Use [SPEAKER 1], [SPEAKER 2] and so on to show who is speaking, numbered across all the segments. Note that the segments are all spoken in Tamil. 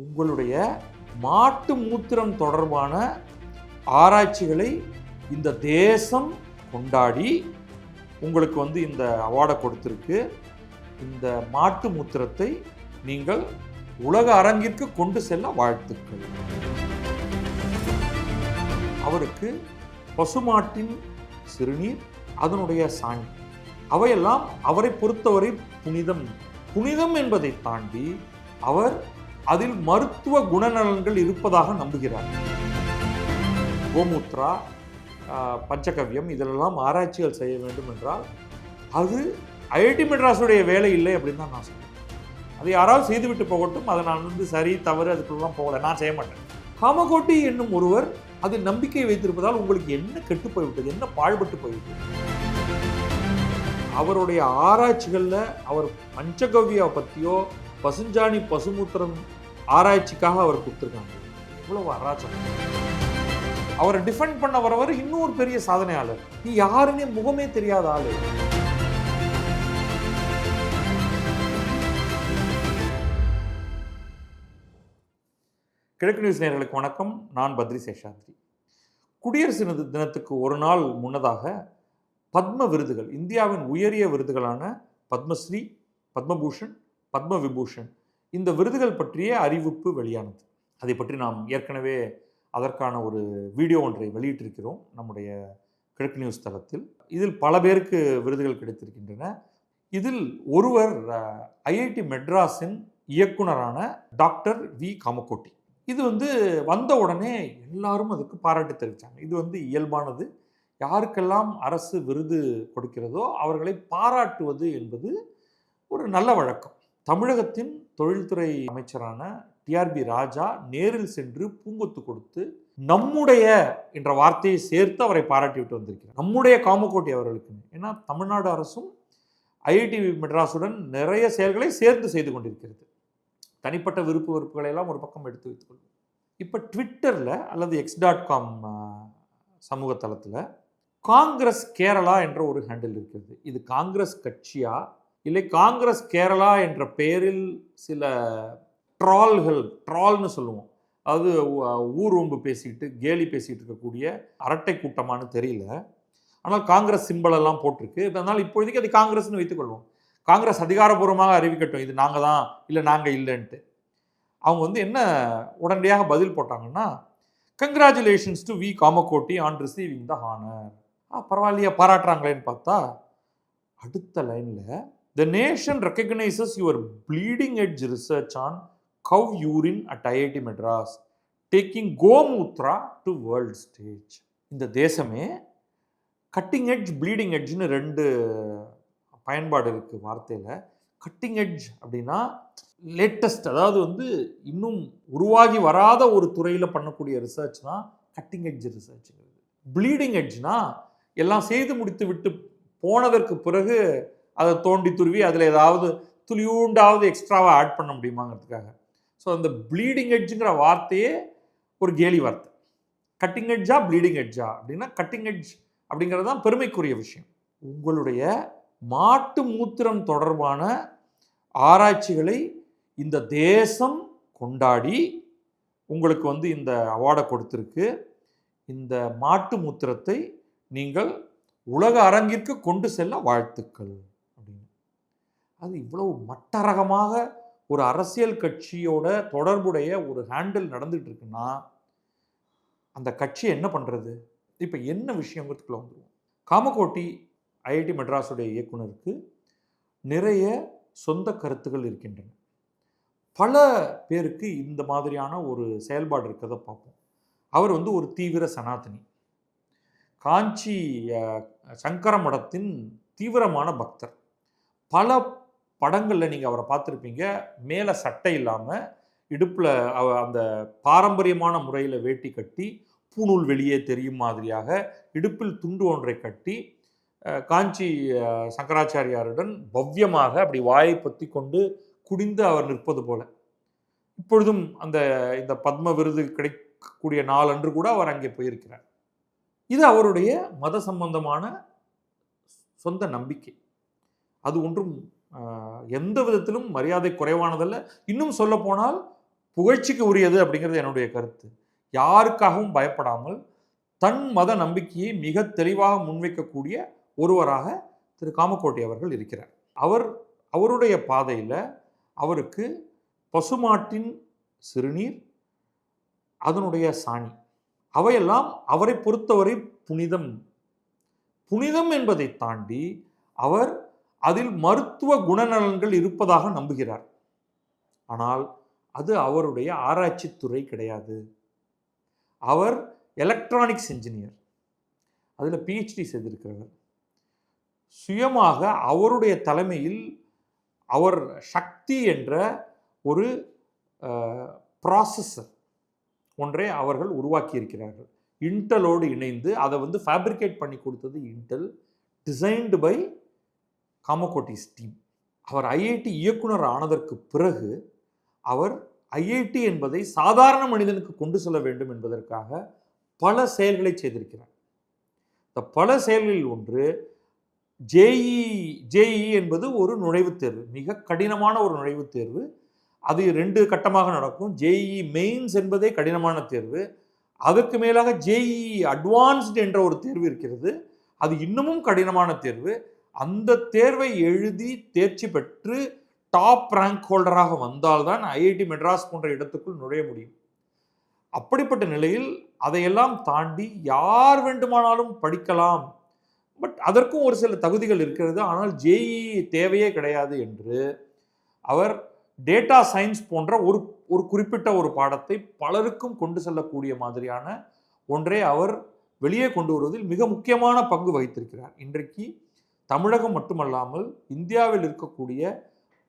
[SPEAKER 1] உங்களுடைய மாட்டு மூத்திரம் தொடர்பான ஆராய்ச்சிகளை இந்த தேசம் கொண்டாடி உங்களுக்கு இந்த அவார்டை கொடுத்துருக்கு. இந்த மாட்டு மூத்திரத்தை நீங்கள் உலக அரங்கிற்கு கொண்டு செல்ல வாழ்த்துக்கள். அவருக்கு பசுமாட்டின் சிறுநீர், அதனுடைய சாணி, அவையெல்லாம் அவரை பொறுத்தவரை புனிதம் என்பதை தாண்டி அவர் அதில் மருத்துவ குணநலன்கள் இருப்பதாக நம்புகிறார். கோமூத்ரா, பஞ்சகவ்யம் இதிலெல்லாம் ஆராய்ச்சிகள் செய்ய வேண்டும் என்றால் அது ஐஐடி மெட்ராஸுடைய வேலை இல்லை அப்படின்னு தான் நான் சொல்லுவேன். அதை யாராவது செய்துவிட்டு போகட்டும், அதை நான் சரி தவறு அதுக்குள்ளலாம் போகலை, நான் செய்ய மாட்டேன். காமகோட்டி என்னும் ஒருவர் அதில் நம்பிக்கை வைத்திருப்பதால் உங்களுக்கு என்ன கெட்டு போய்விட்டது, என்ன பாழ்பட்டு போய்விட்டது? அவருடைய ஆராய்ச்சிகளில் அவர் பஞ்சகவ்யா பற்றியோ பசுஞ்சாணி பசுமூத்திரம் ஆராய்ச்சிக்காக அவர் கொடுத்துருக்காங்க. இவ்வளவு அராஜகம். அவரை டிஃபெண்ட் பண்ண வரவர் இன்னொரு பெரிய சாதனையாளர். நீ யாருன்னே முகமே தெரியாத ஆளு. கிழக்கு நியூஸ் நேயர்களுக்கு வணக்கம். நான் பத்ரி சேஷாத்ரி. குடியரசு தினத்துக்கு ஒரு நாள் முன்னதாக பத்ம விருதுகள், இந்தியாவின் உயரிய விருதுகளான பத்மஸ்ரீ, பத்மபூஷன், பத்ம விபூஷன், இந்த விருதுகள் பற்றிய அறிவிப்பு வெளியானது. அதை பற்றி நாம் ஏற்கனவே அதற்கான ஒரு வீடியோ ஒன்றை வெளியிட்டிருக்கிறோம் நம்முடைய கிழக்கு நியூஸ் தளத்தில். இதில் பல பேருக்கு விருதுகள் கிடைத்திருக்கின்றன. இதில் ஒருவர் ஐஐடி மெட்ராஸின் இயக்குனரான டாக்டர் வி காமகோட்டி. இது வந்த உடனே எல்லாரும் அதுக்கு பாராட்டு தெரிவித்தாங்க. இது இயல்பானது. யாருக்கெல்லாம் அரசு விருது கொடுக்கிறதோ அவர்களை பாராட்டுவது என்பது ஒரு நல்ல வழக்கம். தமிழகத்தின் தொழில்துறை அமைச்சரான டிஆர்பி ராஜா நேரில் சென்று பூங்கொத்து கொடுத்து நம்முடைய என்ற வார்த்தையை சேர்த்து அவரை பாராட்டிவிட்டு வந்திருக்கிறார். நம்முடைய காமகோட்டி அவர்களுக்கு. ஏன்னா தமிழ்நாடு அரசும் ஐஐடி மெட்ராஸுடன் நிறைய செயல்களை சேர்ந்து செய்து கொண்டிருக்கிறது. தனிப்பட்ட வெறுப்புகளை எல்லாம் ஒரு பக்கம் எடுத்து வைத்துக் கொள்வோம். இப்போ ட்விட்டரில் அல்லது x.com சமூக தளத்தில் காங்கிரஸ் கேரளா என்ற ஒரு ஹேண்டில் இருக்கிறது. இது காங்கிரஸ் கட்சியா இல்லை காங்கிரஸ் கேரளா என்ற பெயரில் சில ட்ரால்னு சொல்லுவோம், அதாவது ஊர்வம்பு பேசிக்கிட்டு கேலி பேசிகிட்டு இருக்கக்கூடிய அரட்டை கூட்டமானு தெரியல. ஆனால் காங்கிரஸ் சிம்பிள் எல்லாம் போட்டிருக்கு. அதனால் இப்போதைக்கு அது காங்கிரஸ்னு வைத்துக்கொள்வோம். காங்கிரஸ் அதிகாரபூர்வமாக அறிவிக்கட்டும் இது நாங்கள் தான் இல்லை நாங்கள் இல்லைன்ட்டு. அவங்க என்ன உடனடியாக பதில் போட்டாங்கன்னா, congratulations to V Kamakoti on receiving the honour. பரவாயில்லையா, பாராட்டுறாங்களேன்னு பார்த்தா அடுத்த லைனில் the nation recognizes your bleeding edge research on cow urine at IIT Madras taking கோமூத்ரா to world stage. இந்த தேசமே கட்டிங் எட்ஜ் ப்ளீடிங் எட்ஜ்னு ரெண்டு பயன்பாடு இருக்குது வார்த்தையில். கட்டிங் எட்ஜ் அப்படின்னா லேட்டஸ்ட், அதாவது இன்னும் உருவாகி வராத ஒரு துறையில் பண்ணக்கூடிய ரிசர்ச் தான் கட்டிங் எட்ஜ் ரிசர்ச்ங்கிறது. ப்ளீடிங் எட்ஜ்னா எல்லாம் செய்து முடித்து விட்டு போனதற்கு பிறகு அதை தோண்டி துருவி அதில் ஏதாவது துளியூண்டாவது எக்ஸ்ட்ராவாக ஆட் பண்ண முடியுமாங்கிறதுக்காக. ஸோ அந்த ப்ளீடிங் எட்ஜுங்கிற வார்த்தையே ஒரு கேலி வார்த்தை. கட்டிங் எட்ஜா ப்ளீடிங் எட்ஜா அப்படின்னா கட்டிங் எட்ஜ் அப்படிங்கிறது தான் பெருமைக்குரிய விஷயம். உங்களுடைய மாட்டு மூத்திரம் தொடர்பான ஆராய்ச்சிகளை இந்த தேசம் கொண்டாடி உங்களுக்கு இந்த அவார்டை கொடுத்துருக்கு. இந்த மாட்டு மூத்திரத்தை நீங்கள் உலக அரங்கிற்கு கொண்டு செல்ல வாழ்த்துக்கள் அப்படின்னு. அது இவ்வளவு மட்டரகமாக ஒரு அரசியல் கட்சியோட தொடர்புடைய ஒரு ஹேண்டில் நடந்துட்டு இருக்குன்னா அந்த கட்சி என்ன பண்ணுறது? இப்போ என்ன விஷயங்கிறதுக்குள்ள வந்துடுவோம். காமகோட்டி ஐஐடி மெட்ராஸுடைய இயக்குனருக்கு நிறைய சொந்த கருத்துக்கள் இருக்கின்றன. பல பேருக்கு இந்த மாதிரியான ஒரு செயல்பாடு இருக்கிறத பார்ப்போம். அவர் ஒரு தீவிர சனாதனி, காஞ்சி சங்கர மடத்தின் தீவிரமான பக்தர். பல படங்களில் நீங்கள் அவரை பார்த்துருப்பீங்க. மேலே சட்டை இல்லாமல் இடுப்பில் அந்த பாரம்பரியமான முறையில் வேட்டி கட்டி பூணூல் வெளியே தெரியும் மாதிரியாக இடுப்பில் துண்டு ஒன்றை கட்டி காஞ்சி சங்கராச்சாரியாருடன் பவ்யமாக அப்படி வாயை பற்றி கொண்டு குடிந்து அவர் நிற்பது போல. இப்பொழுதும் இந்த பத்ம விருது கிடைக்கக்கூடிய நாளன்று கூட அவர் அங்கே போயிருக்கிறார். இது அவருடைய மத சம்பந்தமான சொந்த நம்பிக்கை. அது ஒன்றும் எந்த விதத்திலும் மரியாதை குறைவானதல்ல. இன்னும் சொல்ல போனால் புகழ்ச்சிக்கு உரியது அப்படிங்கிறது என்னுடைய கருத்து. யாருக்காகவும் பயப்படாமல் தன் மத நம்பிக்கையை மிக தெளிவாக முன்வைக்கக்கூடிய ஒருவராக திரு காமக்கோட்டி அவர்கள் இருக்கிறார். அவருடைய பாதையில் அவருக்கு பசுமாட்டின் சிறுநீர், அதனுடைய சாணி, அவையெல்லாம் அவரை பொறுத்தவரை புனிதம். புனிதம் என்பதை தாண்டி அவர் அதில் மருத்துவ குணநலன்கள் இருப்பதாக நம்புகிறார். ஆனால் அது அவருடைய ஆராய்ச்சி துறை கிடையாது. அவர் எலக்ட்ரானிக்ஸ் இன்ஜினியர், அதில் பிஹெச்டி செய்திருக்கிறவர். சுயமாக அவருடைய தலைமையில் அவர் சக்தி என்ற ஒரு ப்ராசஸர் ஒன்றை அவர்கள் உருவாக்கி இருக்கிறார்கள். இன்டலோடு இணைந்து அதை ஃபேப்ரிகேட் பண்ணி கொடுத்தது Intel, designed by Kamakoti's team. அவர் ஐஐடி இயக்குனர் ஆனதற்கு பிறகு அவர் ஐஐடி என்பதை சாதாரண மனிதனுக்கு கொண்டு செல்ல வேண்டும் என்பதற்காக பல செயல்களை செய்திருக்கிறார். இந்த பல செயல்களில் ஒன்று ஜேஇ என்பது ஒரு நுழைவுத் தேர்வு, மிக கடினமான ஒரு நுழைவுத் தேர்வு. அது 2 கட்டமாக நடக்கும். ஜேஇ மெயின்ஸ் என்பதே கடினமான தேர்வு. அதற்கு மேலாக ஜேஇ அட்வான்ஸ்டு என்ற ஒரு தேர்வு இருக்கிறது, அது இன்னமும் கடினமான தேர்வு. அந்த தேர்வை எழுதி தேர்ச்சி பெற்று டாப் ரேங்க் ஹோல்டராக வந்தால்தான் ஐஐடி மெட்ராஸ் போன்ற இடத்துக்குள் நுழைய முடியும். அப்படிப்பட்ட நிலையில் அதையெல்லாம் தாண்டி யார் வேண்டுமானாலும் படிக்கலாம், பட் அதற்கும் ஒரு சில தகுதிகள் இருக்கிறது, ஆனால் ஜேஇ தேவையே கிடையாது என்று அவர் டேட்டா சயின்ஸ் போன்ற ஒரு குறிப்பிட்ட ஒரு பாடத்தை பலருக்கும் கொண்டு செல்லக்கூடிய மாதிரியான ஒன்றை அவர் வெளியே கொண்டு வருவதில் மிக முக்கியமான பங்கு வகித்திருக்கிறார். இன்றைக்கு தமிழகம் மட்டுமல்லாமல் இந்தியாவில் இருக்கக்கூடிய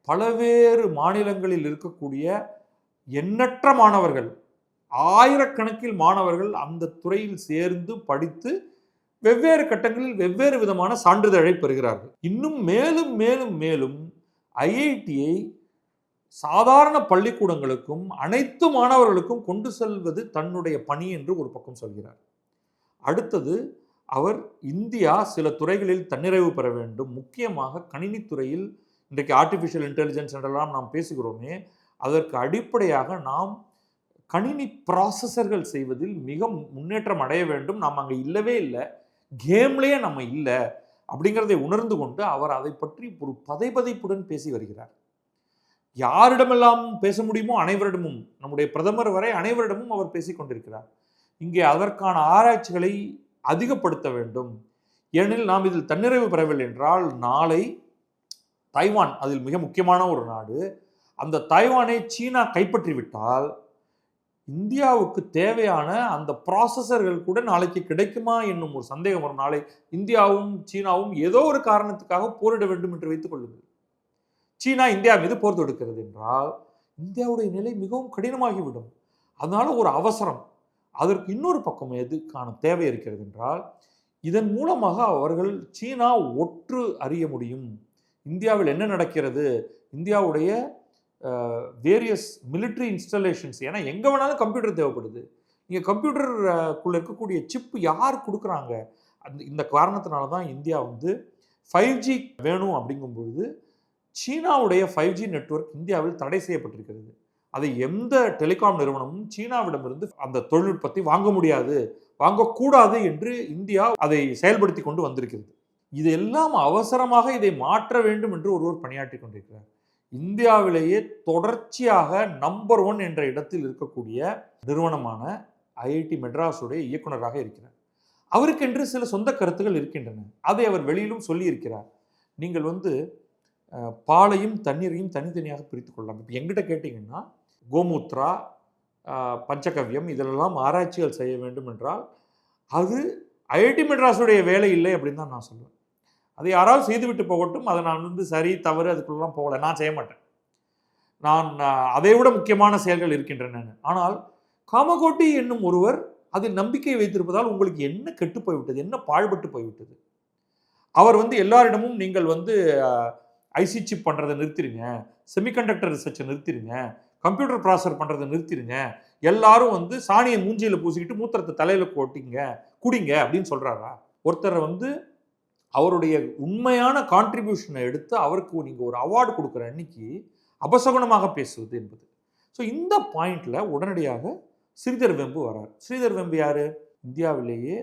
[SPEAKER 1] பலவேறு மாநிலங்களில் இருக்கக்கூடிய எண்ணற்ற மாணவர்கள், ஆயிரக்கணக்கில் மாணவர்கள் அந்த துறையில் சேர்ந்து படித்து வெவ்வேறு கட்டங்களில் வெவ்வேறு விதமான சான்றிதழை பெறுகிறார்கள். இன்னும் மேலும் மேலும் மேலும் ஐஐடியை சாதாரண பள்ளிக்கூடங்களுக்கும் அனைத்து மாணவர்களுக்கும் கொண்டு செல்வது தன்னுடைய பணி என்று ஒரு பக்கம் சொல்கிறார். அடுத்தது, அவர் இந்தியா சில துறைகளில் தன்னிறைவு பெற வேண்டும், முக்கியமாக கணினித்துறையில். இன்றைக்கு ஆர்டிஃபிஷியல் இன்டெலிஜென்ஸ் என்றெல்லாம் நாம் பேசுகிறோமே, அதற்கு அடிப்படையாக நாம் கணினி ப்ராசஸர்கள் செய்வதில் மிக முன்னேற்றம் அடைய வேண்டும். நாம் அங்கே இல்லவே இல்லை, கேம்லேயே நம்ம இல்லை அப்படிங்கிறதை உணர்ந்து கொண்டு அவர் அதை பற்றி ஒரு பதைபதைப்புடன் பேசி வருகிறார். யாரிடமெல்லாம் பேச முடியுமோ அனைவரிடமும், நம்முடைய பிரதமர் வரை அனைவரிடமும் அவர் பேசிக் கொண்டிருக்கிறார். இங்கே அதற்கான ஆராய்ச்சிகளை அதிகப்படுத்த வேண்டும். ஏனெனில் நாம் இதில் தன்னிறைவு பெறவில்லை என்றால் நாளை தைவான், அதில் மிக முக்கியமான ஒரு நாடு, அந்த தைவானை சீனா கைப்பற்றிவிட்டால் இந்தியாவுக்கு தேவையான அந்த ப்ராசஸர்கள் கூட நாளைக்கு கிடைக்குமா என்னும் ஒரு சந்தேகம் வரும். நாளை இந்தியாவும் சீனாவும் ஏதோ ஒரு காரணத்துக்காக போரிட வேண்டும் என்று வைத்துக் கொள்ளுங்கள். சீனா இந்தியா மீது போர் தொடுக்கிறது என்றால் இந்தியாவுடைய நிலை மிகவும் கடினமாகிவிடும். அதனால ஒரு அவசரம். அதற்கு இன்னொரு பக்கம் எதுக்கான தேவை இருக்கிறது என்றால், இதன் மூலமாக அவர்கள் சீனா ஒற்று அறிய முடியும், இந்தியாவில் என்ன நடக்கிறது, இந்தியாவுடைய வேரியஸ் மிலிட்ரி இன்ஸ்டாலேஷன்ஸ். ஏன்னா எங்கே வேணாலும் கம்ப்யூட்டர் தேவைப்படுது. நீங்கள் கம்ப்யூட்டருக்குள்ளே இருக்கக்கூடிய சிப்பு யார் கொடுக்குறாங்க? இந்த காரணத்தினால தான் இந்தியா 5G வேணும் அப்படிங்கும்பொழுது சீனாவுடைய 5G நெட்வொர்க் இந்தியாவில் தடை செய்யப்பட்டிருக்கிறது. அதை எந்த டெலிகாம் நிறுவனமும் சீனாவிடமிருந்து அந்த தொழில்நுட்பத்தை வாங்க முடியாது, வாங்கக்கூடாது என்று இந்தியா அதை செயல்படுத்தி கொண்டு வந்திருக்கிறது. இதெல்லாம் அவசரமாக இதை மாற்ற வேண்டும் என்று ஒருவர் பணியாற்றி கொண்டிருக்கிறார். இந்தியாவிலேயே தொடர்ச்சியாக நம்பர் 1 என்ற இடத்தில் இருக்கக்கூடிய நிறுவனமான ஐஐடி மெட்ராஸுடைய இயக்குநராக இருக்கிறார். அவருக்கென்று சில சொந்த கருத்துக்கள் இருக்கின்றன. அதை அவர் வெளியிலும் சொல்லி இருக்கிறார். நீங்கள் பாலையும் தண்ணீரையும் தனித்தனியாக பிரித்து கொள்ளலாம். இப்போ எங்கிட்ட கேட்டிங்கன்னா, கோமூத்ரா, பஞ்சகவ்யம் இதிலெல்லாம் ஆராய்ச்சிகள் செய்ய வேண்டும் என்றால் அது ஐஐடி மெட்ராஸுடைய வேலை இல்லை அப்படின்னு தான் நான் சொல்லுவேன். அதை யாராவது செய்துவிட்டு போகட்டும், அதை நான் சரி தவறு அதுக்குள்ளெல்லாம் போகலை, நான் செய்ய மாட்டேன். நான் அதை விட முக்கியமான செயல்கள் இருக்கின்றன. ஆனால் காமகோட்டி என்னும் ஒருவர் அதில் நம்பிக்கை வைத்திருப்பதால் உங்களுக்கு என்ன கெட்டு போய்விட்டது, என்ன பாழ்பட்டு போய்விட்டது? அவர் எல்லாரிடமும் நீங்கள் ஐசி சிப் பண்ணுறதை நிறுத்திடுங்க, செமிகண்டக்டர் ரிசர்ச்சை நிறுத்திடுங்க, கம்ப்யூட்டர் ப்ராசஸர் பண்ணுறதை நிறுத்திடுங்க, எல்லாரும் சாணியை மூஞ்சியில் பூசிக்கிட்டு மூத்திரத்தை தலையில் குடிங்க அப்படின்னு சொல்கிறாரா? ஒருத்தரை அவருடைய உண்மையான கான்ட்ரிபியூஷனை எடுத்து அவருக்கு நீங்கள் ஒரு அவார்டு கொடுக்குற அன்னைக்கு அபசகுணமாக பேசுவது என்பது ஸோ இந்த பாயிண்ட்ல உடனடியாக ஸ்ரீதர் வெம்பு வரார். ஸ்ரீதர் வெம்பு யாரு? இந்தியாவிலேயே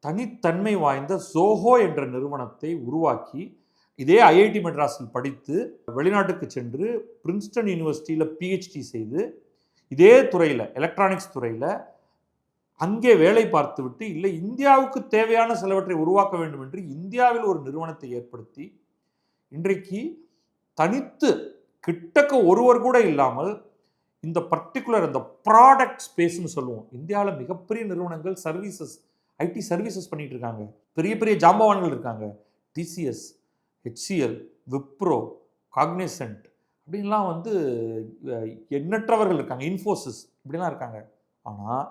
[SPEAKER 1] தனித்தன்மை வாய்ந்த ஜோஹோ என்ற நிறுவனத்தை உருவாக்கி இதே ஐஐடி மெட்ராஸில் படித்து வெளிநாட்டுக்கு சென்று பிரின்ஸ்டன் யூனிவர்சிட்டியில் பிஹெச்டி செய்து இதே துறையில் எலக்ட்ரானிக்ஸ் துறையில் அங்கே வேலை பார்த்துவிட்டு இல்லை இந்தியாவுக்கு தேவையான சிலவற்றை உருவாக்க வேண்டும் என்று இந்தியாவில் ஒரு நிறுவனத்தை ஏற்படுத்தி இன்றைக்கு தனித்து கிட்டக்க ஒருவர் கூட இல்லாமல் இந்த பர்டிகுலர் இந்த ப்ராடக்ட் ஸ்பேஸ்னு சொல்லுவோம், இந்தியாவில் மிகப்பெரிய நிறுவனங்கள் சர்வீசஸ் ஐடி சர்வீசஸ் பண்ணிட்டு இருக்காங்க, பெரிய பெரிய ஜாம்பவான்கள் இருக்காங்க, டிசிஎஸ், ஹெச்சிஎல், விப்ரோ, காக்னிசன்ட் அப்படின்லாம் வந்து எண்ணற்றவர்கள் இருக்காங்க, இன்ஃபோசிஸ் இப்படிலாம் இருக்காங்க. ஆனால்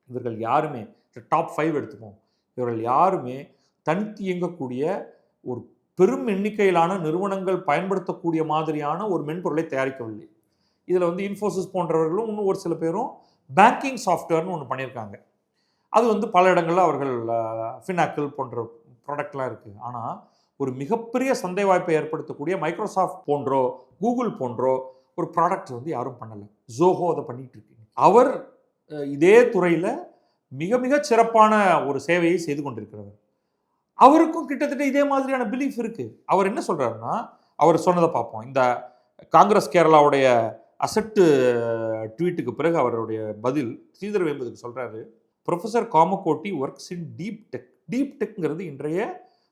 [SPEAKER 1] இவர்கள் யாருமே டாப் 5 எடுத்துப்போம், இவர்கள் யாருமே தனித்து இயங்கக்கூடிய ஒரு பெரும் எண்ணிக்கையிலான நிறுவனங்கள் பயன்படுத்தக்கூடிய மாதிரியான ஒரு மென்பொருளை தயாரிக்கவில்லை. இதில் வந்து இன்ஃபோசிஸ் போன்றவர்களும் இன்னும் ஒரு சில பேரும் பேங்கிங் சாஃப்ட்வேர்னு ஒன்று பண்ணியிருக்காங்க. அது வந்து பல இடங்களில் அவர்கள் ஃபினாக்கிள் போன்ற ப்ராடக்ட்லாம் இருக்குது. ஆனால் ஒரு மிகப்பெரிய சந்தை வாய்ப்பை ஏற்படுத்தக்கூடிய மைக்ரோசாஃப்ட் போன்றோ கூகுள் போன்றோ ஒரு ப்ராடக்ட் வந்து யாரும் பண்ணலை. ஜோஹோ அதை பண்ணிகிட்டு இருக்கு. அவர் இதே துறையில் மிக மிக சிறப்பான ஒரு சேவையை செய்து கொண்டிருக்கிறவர். அவருக்கும் கிட்டத்தட்ட இதே மாதிரியான பிலீஃப் இருக்குது. அவர் என்ன சொல்கிறாருன்னா, அவர் சொன்னதை பார்ப்போம். இந்த காங்கிரஸ் கேரளாவுடைய அசட்டு ட்வீட்டுக்கு பிறகு அவருடைய பதில் ஸ்ரீதர் வேம்புக்கு சொல்கிறாரு, professor Kamakoti works in deep tech. Deep டெக்ங்கிறது இன்றைய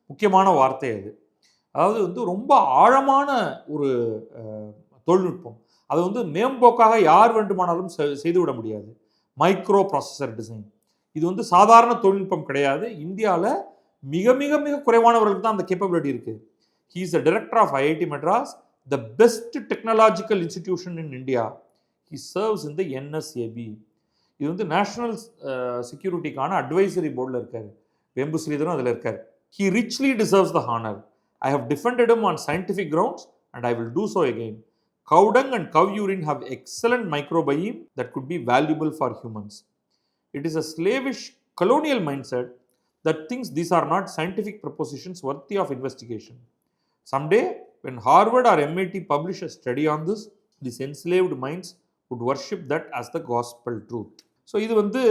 [SPEAKER 1] முக்கியமான வார்த்தை. அது அதாவது வந்து ரொம்ப ஆழமான ஒரு தொழில்நுட்பம். அது வந்து மேம்போக்காக யார் வேண்டுமானாலும் செய்துவிட முடியாது. மைக்ரோ ப்ராசஸர் டிசைன் இது வந்து சாதாரண தொழில்நுட்பம் கிடையாது. இந்தியாவில் மிக மிக மிக குறைவானவர்களுக்கு தான் அந்த கேப்பபிலிட்டி இருக்குது. He is the director of IIT Madras, the best technological institution in India. He serves in the NSAB. இது வந்து நேஷனல் செக்யூரிட்டிக்கான அட்வைசரி போர்டில் இருக்கார். வேம்பு ஸ்ரீதரும் அதில் இருக்கார். He richly deserves the honour. I have defended him on scientific grounds and I will do so again. Cow dung and cow urine have excellent microbiome that could be valuable for humans. It is a slavish colonial mindset that thinks these are not scientific propositions worthy of investigation. Someday, when Harvard or MIT publish a study on this, these enslaved minds would worship that as the gospel truth. So, இது வந்து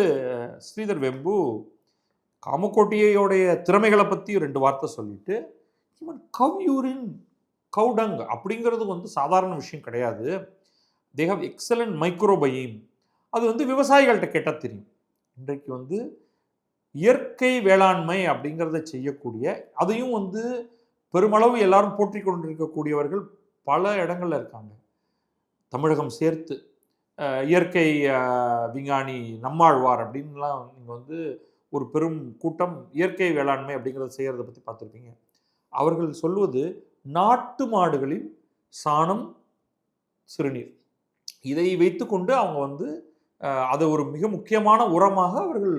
[SPEAKER 1] ஸ்ரீதர் வெம்பு காமகோட்டியோடைய திறமைகளை பற்றி 2 வார்த்தை சொல்லிட்டு, even cow urine, கவுடங் அப்படிங்கிறது வந்து சாதாரண விஷயம் கிடையாது. They have excellent microbiome. அது வந்து விவசாயிகள்கிட்ட கேட்டால் தெரியும். இன்றைக்கு வந்து இயற்கை வேளாண்மை அப்படிங்கிறத செய்யக்கூடிய, அதையும் வந்து பெருமளவு எல்லாரும் போற்றி கொண்டிருக்கக்கூடியவர்கள் பல இடங்களில் இருக்காங்க, தமிழகம் சேர்த்து. இயற்கை விஞ்ஞானி நம்மாழ்வார் அப்படின்லாம் நீங்கள் வந்து ஒரு பெரும் கூட்டம் இயற்கை வேளாண்மை அப்படிங்கிறத செய்கிறத பற்றி பார்த்துருப்பீங்க. அவர்கள் சொல்வது நாட்டு மாடுகளின் சாணம், சிறுநீர், இதை வைத்துக்கொண்டு அவங்க வந்து அதை ஒரு மிக முக்கியமான உரமாக அவர்கள்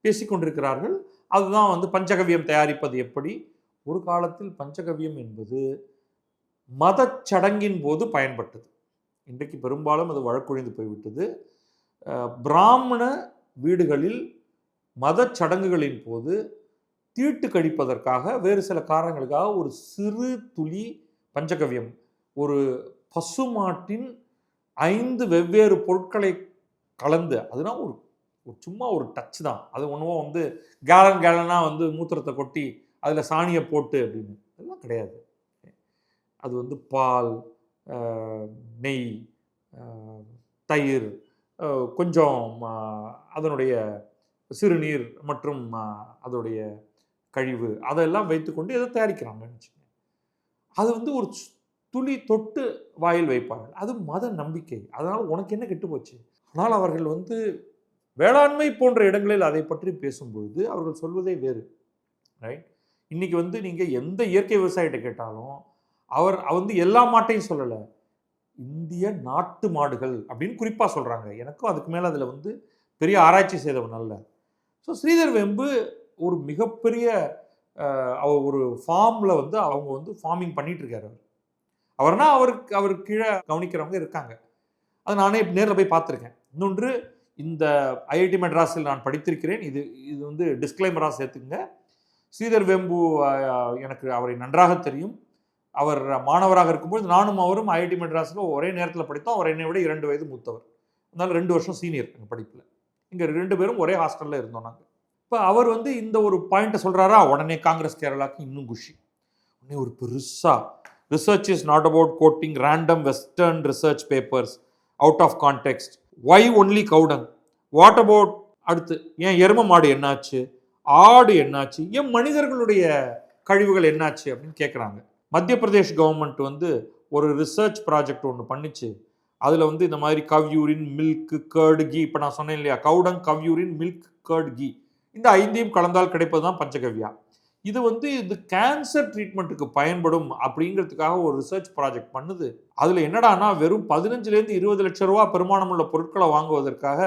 [SPEAKER 1] பேசிக்கொண்டிருக்கிறார்கள். அதுதான் வந்து பஞ்சகவியம் தயாரிப்பது எப்படி. ஒரு காலத்தில் பஞ்சகவியம் என்பது மதச்சடங்கின் போது பயன்பட்டது. இன்றைக்கு பெரும்பாலும் அது வழக்கொழிந்து போய்விட்டது. பிராமண வீடுகளில் மதச்சடங்குகளின் போது தீட்டு கழிப்பதற்காக வேறு சில காரணங்களுக்காக ஒரு சிறு துளி பஞ்சகவியம், ஒரு பசுமாட்டின் 5 வெவ்வேறு பொருட்களை கலந்து, அதுதான் ஒரு சும்மா ஒரு டச் தான். அது ஒன்றும் வந்து கேலனாக வந்து மூத்திரத்தை கொட்டி அதில் சாணியை போட்டு அப்படின்னு அதெல்லாம் கிடையாது. அது வந்து பால், நெய், தயிர், கொஞ்சம் அதனுடைய சிறுநீர் மற்றும் அதோடைய கழிவு அதெல்லாம் வைத்துக்கொண்டு எதை தயாரிக்கிறாங்கன்னு வச்சுக்கோங்க. அது வந்து ஒரு துளி தொட்டு வாயில் வைப்பார்கள். அது மத நம்பிக்கை. அதனால் உனக்கு என்ன கெட்டு போச்சு. ஆனால் அவர்கள் வந்து வேளாண்மை போன்ற இடங்களில் அதை பற்றி பேசும்பொழுது அவர்கள் சொல்வதே வேறு. ரைட். இன்னைக்கு வந்து நீங்கள் எந்த இயற்கை விவசாயிகிட்ட கேட்டாலும் அவர் வந்து எல்லா மாட்டையும் சொல்லலை, இந்திய நாட்டு மாடுகள் அப்படின்னு குறிப்பாக சொல்கிறாங்க. எனக்கும் அதுக்கு மேலே அதில் வந்து பெரிய ஆராய்ச்சி செய்தவன் அல்ல. ஸோ ஸ்ரீதர் வெம்பு ஒரு மிகப்பெரிய ஒரு ஃபார்மில் வந்து அவங்க வந்து ஃபார்மிங் பண்ணிகிட்ருக்காரு. அவர்னா அவருக்கு கீழே கவனிக்கிறவங்க இருக்காங்க. அது நானே நேரில் போய் பார்த்துருக்கேன். இன்னொன்று, இந்த ஐஐடி மெட்ராஸில் நான் படித்திருக்கிறேன். இது வந்து டிஸ்க்ளைமராக சேர்த்துங்க. ஸ்ரீதர் வெம்பு எனக்கு அவரை நன்றாக தெரியும். அவர் மாணவராக இருக்கும்போது நானும் அவரும் ஐஐடி மெட்ராஸில் ஒரே நேரத்தில் படித்தோம். அவர் என்னை விட 2 வயது மூத்தவர். அதனால 2 வருஷம் சீனியர் எங்கள் படிப்பில். இங்கே 2 பேரும் ஒரே ஹாஸ்டலில் இருந்தோம் நாங்கள். இப்போ அவர் வந்து இந்த ஒரு பாயிண்ட்டை சொல்கிறாரா, உடனே காங்கிரஸ் கேரளாவுக்கு இன்னும் குஷி. உடனே ஒரு பெருசாக research is not about quoting random western research papers out of context. Why only cow dung? What about அடுத்து ஏன் எரும மாடு என்னாச்சு, ஆடு என்னாச்சு, ஏன் மனிதர்களுடைய கழிவுகள் என்னாச்சு அப்படின்னு கேட்குறாங்க. மத்திய பிரதேஷ் கவர்மெண்ட் வந்து ஒரு ரிசர்ச் ப்ராஜெக்ட் ஒன்று பண்ணிச்சு. அதில் வந்து இந்த மாதிரி கவ்யூரின், மில்க், கர்டு, கீ, இப்போ நான் சொன்னேன் இல்லையா, கவுடங், கவ்யூரின், மில்க், கர்டு, கீ, இந்த 5ஐயும் கலந்தால் கிடைப்பது தான் பஞ்சகவ்யா. இது வந்து இது கேன்சர் ட்ரீட்மெண்ட்டுக்கு பயன்படும் அப்படிங்கிறதுக்காக ஒரு ரிசர்ச் ப்ராஜெக்ட் பண்ணுது. அதில் என்னடானா வெறும் 15லேருந்து 20 லட்சம் ரூபா பெருமானம் உள்ள பொருட்களை வாங்குவதற்காக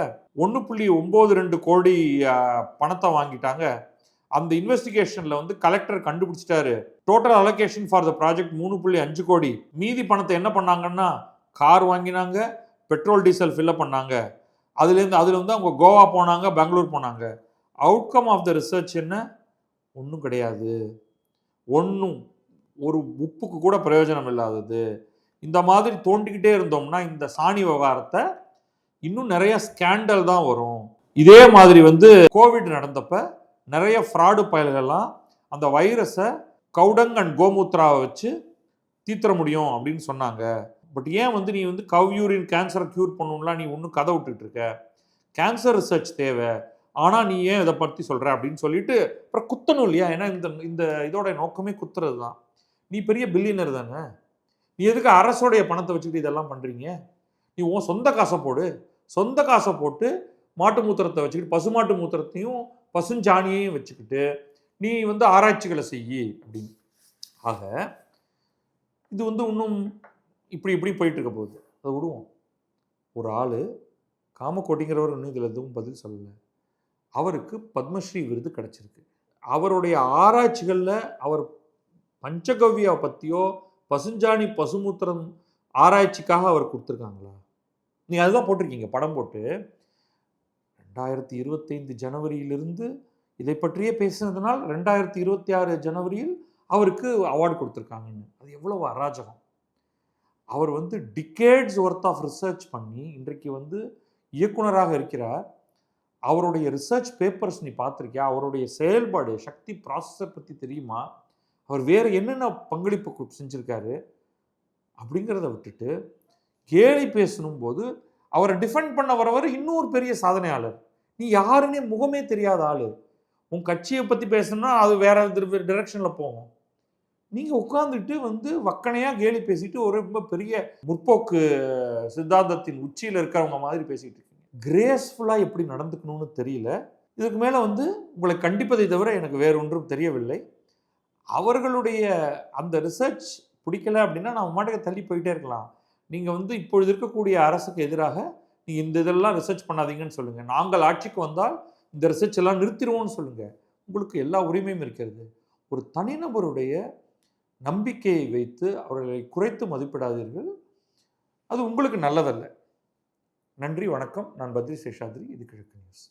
[SPEAKER 1] 1.92 கோடி பணத்தை வாங்கிட்டாங்க. அந்த இன்வெஸ்டிகேஷனில் வந்து கலெக்டர் கண்டுபிடிச்சிட்டாரு, total allocation for the project 3.5 கோடி. மீதி பணத்தை என்ன பண்ணாங்கன்னா கார் வாங்கினாங்க, பெட்ரோல் டீசல் ஃபில்லப் பண்ணாங்க. அதில் வந்து அவங்க கோவா போனாங்க, பெங்களூர் போனாங்க. அவுட்கம் ஆஃப் த ரிசர்ச் என்ன? ஒன்றும் கிடையாது. ஒரு உப்புக்கு கூட பிரயோஜனம் இல்லாதது. இந்த மாதிரி தோண்டிக்கிட்டே இருந்தோம்னா இந்த சாணி விவகாரத்தை இன்னும் நிறைய ஸ்கேண்டல் தான் வரும். இதே மாதிரி வந்து கோவிட் நடந்தப்ப நிறைய ஃப்ராடு பயல்கள்லாம் அந்த வைரஸை கவுடங் அண்ட் கோமூத்ராவை வச்சு தீர்த்த முடியும் அப்படின்னு சொன்னாங்க. பட் ஏன் வந்து நீ வந்து கவ்யூரின் கேன்சரை க்யூர் பண்ணணும்லாம் நீ ஒன்றும் கதை விட்டுட்டு இருக்க? கேன்சர் ரிசர்ச் தேவை, ஆனால் நீ ஏன் இதை பற்றி சொல்கிற அப்படின்னு சொல்லிட்டு அப்புறம் குத்தணும் இல்லையா? ஏன்னா இந்த இதோட நோக்கமே குத்துறது தான். நீ பெரிய பில்லியனர் தானே, நீ எதுக்கு அரசோடைய பணத்தை வச்சுக்கிட்டு இதெல்லாம் பண்ணுறீங்க? நீ உன் சொந்த காசை போடு. சொந்த காசை போட்டு மாட்டு மூத்திரத்தை வச்சுக்கிட்டு, பசுமாட்டு மூத்திரத்தையும் பசுஞ்சாணியையும் வச்சுக்கிட்டு நீ வந்து ஆராய்ச்சிகளை செய்யி அப்படின்னு. ஆக இது வந்து இன்னும் இப்படி போயிட்டு இருக்க போகுது. அதை விடுவோம். ஒரு ஆள் காமக்கோட்டிங்கிறவர் இன்னும் இதில் எதுவும் பதில் சொல்லலை. அவருக்கு பத்மஸ்ரீ விருது கிடச்சிருக்கு. அவருடைய ஆராய்ச்சிகளில் அவர் பஞ்சகவ்யா பற்றியோ பசுஞ்சாணி பசுமூத்திரம் ஆராய்ச்சிக்காக அவர் கொடுத்துருக்காங்களா? நீங்கள் அதுதான் போட்டிருக்கீங்க படம் போட்டு. 2025 ஜனவரியிலிருந்து இதை பற்றியே பேசினதுனால் 2026 ஜனவரியில் அவருக்கு அவார்டு கொடுத்துருக்காங்கன்னு. அது எவ்வளவு அராஜகம்! அவர் வந்து டிகேட்ஸ் ஒர்த் ஆஃப் ரிசர்ச் பண்ணி இன்றைக்கு வந்து இயக்குனராக இருக்கிறார். அவருடைய ரிசர்ச் பேப்பர்ஸ் நீ பார்த்துருக்கியா? அவருடைய செயல்பாடு, சக்தி ப்ராசஸர் பற்றி தெரியுமா? அவர் வேறு என்னென்ன பங்களிப்பு செஞ்சுருக்காரு அப்படிங்கிறத விட்டுட்டு கேலி பேசணும் போது அவரை டிஃபெண்ட் பண்ண வரவர் இன்னொரு பெரிய சாதனையாளர். நீ யாருன்னே முகமே தெரியாத ஆள். உன் கட்சியை பற்றி பேசணும்னா அது வேற டிரெக்ஷனில் போகும். நீங்கள் உட்காந்துட்டு வந்து வக்கனையாக கேலி பேசிட்டு ஒரு ரொம்ப பெரிய முற்போக்கு சித்தாந்தத்தின் உச்சியில் இருக்கிறவங்க மாதிரி பேசிகிட்டு இருக்கீங்க. கிரேஸ்ஃபுல்லாக எப்படி நடந்துக்கணும்னு தெரியல. இதுக்கு மேலே வந்து உங்களை கண்டிப்பதை தவிர எனக்கு வேறு ஒன்றும் தெரியவில்லை. அவர்களுடைய அந்த ரிசர்ச் பிடிக்கல அப்படின்னா நான் மாட்டுக்கு தள்ளி போயிட்டே இருக்கலாம். நீங்கள் வந்து இப்பொழுது இருக்கக்கூடிய அரசுக்கு எதிராக நீங்கள் இந்த இதெல்லாம் ரிசர்ச் பண்ணாதீங்கன்னு சொல்லுங்கள். நாங்கள் ஆட்சிக்கு வந்தால் இந்த ரிசர்ச் எல்லாம் நிறுத்திடுவோம்னு சொல்லுங்கள். உங்களுக்கு எல்லா உரிமையும் இருக்கிறது. ஒரு தனிநபருடைய நம்பிக்கையை வைத்து அவர்களை குறைத்து மதிப்பிடாதீர்கள். அது உங்களுக்கு நல்லதல்ல. நன்றி, வணக்கம். நான் பத்ரி சேஷாத்ரி. இது கிழக்கு நியூஸ்.